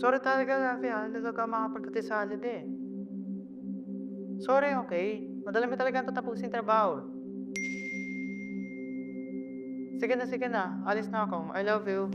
Sorry talaga, Rafi, hindi talaga makapagkatisalid eh. Sorry, okay? Madali mo talaga tatapusin trabaho. Sige na. Alis na ako. I love you.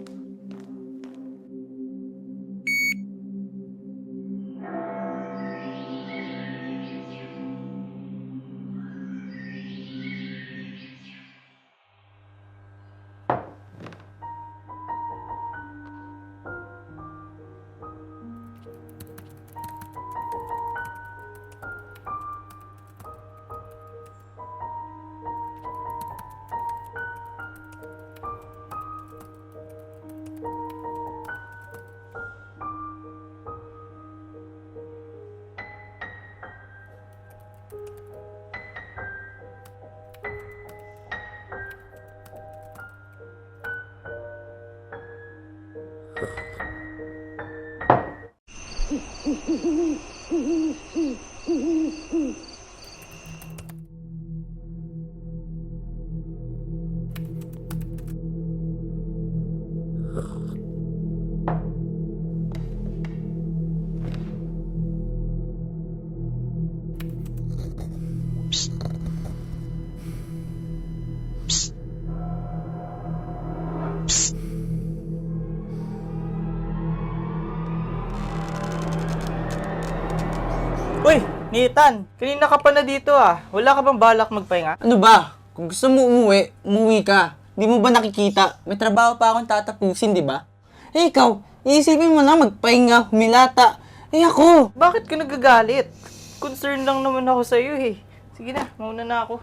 Uy, Nathan, kanina ka pa na dito ah. Wala ka bang balak magpahinga? Ano ba? Kung gusto mo umuwi, umuwi ka. Di mo ba nakikita? May trabaho pa akong tatapusin, di ba? Eh ikaw, iisipin mo na magpahinga, humilata. Eh ako! Bakit ka nagagalit? Concern lang naman ako sa iyo eh. Sige na, mauna na ako.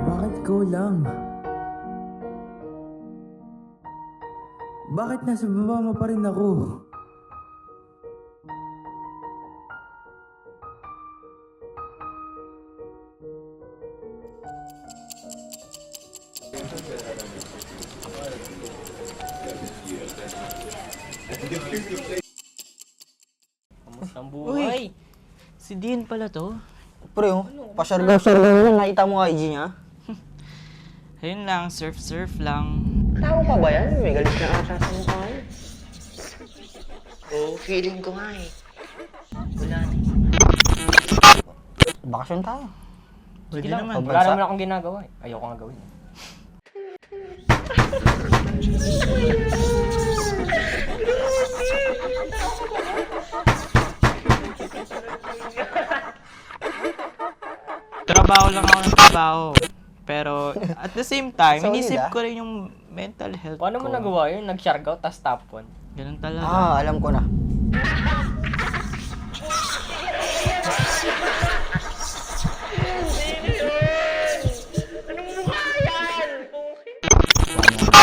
Bakit ikaw lang? Bakit nasa baba mo pa rin ako? Kamusta ang buhay? Si Dean pala to. Pre, oh, pasyarga-syarga na nakita mo IG niya. Ayun lang, surf lang. Tao pa ba yan? May galit na ata sa mukha niya. Oo, feeling ko nga eh. Wala na. Bakasyon tayo. Pwede lang, naman. wala naman akong ginagawa eh. Ayoko nga gawin. Trabaho lang ako ng trabaho. Pero at the same time, Solid, inisip ah. ko rin yung mental health Paano ko. mo nagawa yun? Nag-shargout, tas top 1. Ganun talaga. Alam ko na.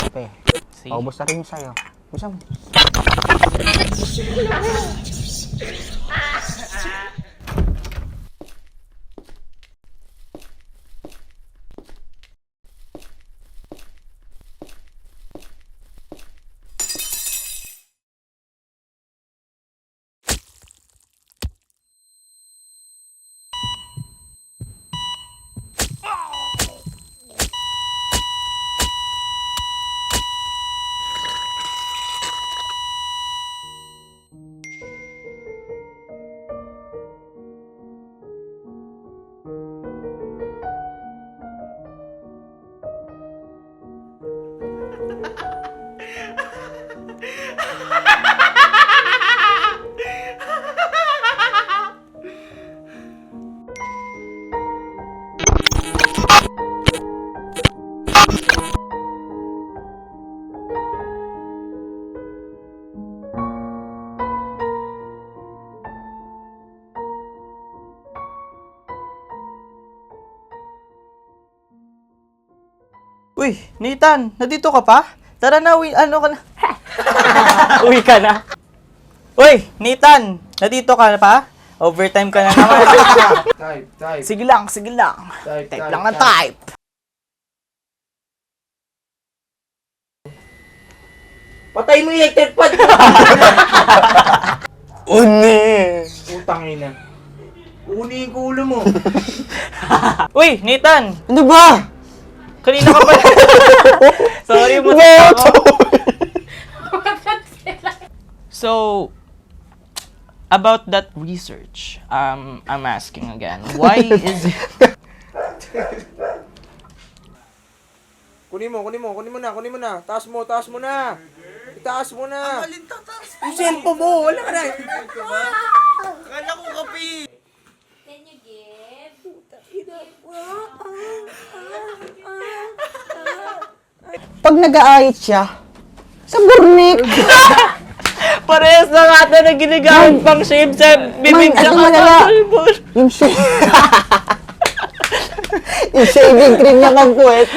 Kape. See? Paubos na rin yung sayo. Gusto mo? Uy, Nathan, nandito ka pa? Tara na, ano ka na? Uwi ka na. Uy, Nathan, nandito ka na pa? Overtime ka na naman. Type. Sige lang. Type lang ng type. Patay mo yung electric pad mo! Uni! Utang ina. Uni yung ulo mo. Uy, Nathan! Ano ba? Kanina ka pa. Sorry mo. So, about that research, I'm asking again, why is it... Kunin mo na. Taas mo na. Itaas mo na. Yung cellphone mo, wala ka na. Can you give? Pag nag-aayit siya, sa burnik! Parehas na natin na ginagamit pang shape sa bibig Man, sa ano malala? Yung yung shaving cream niya pang puwet,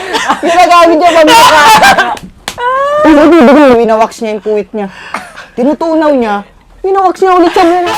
ginagamit niya pang mukha. Pero bibigyan, winawax niya yung puwet niya. Tinutunaw niya, winawax niya ulit sa mukha.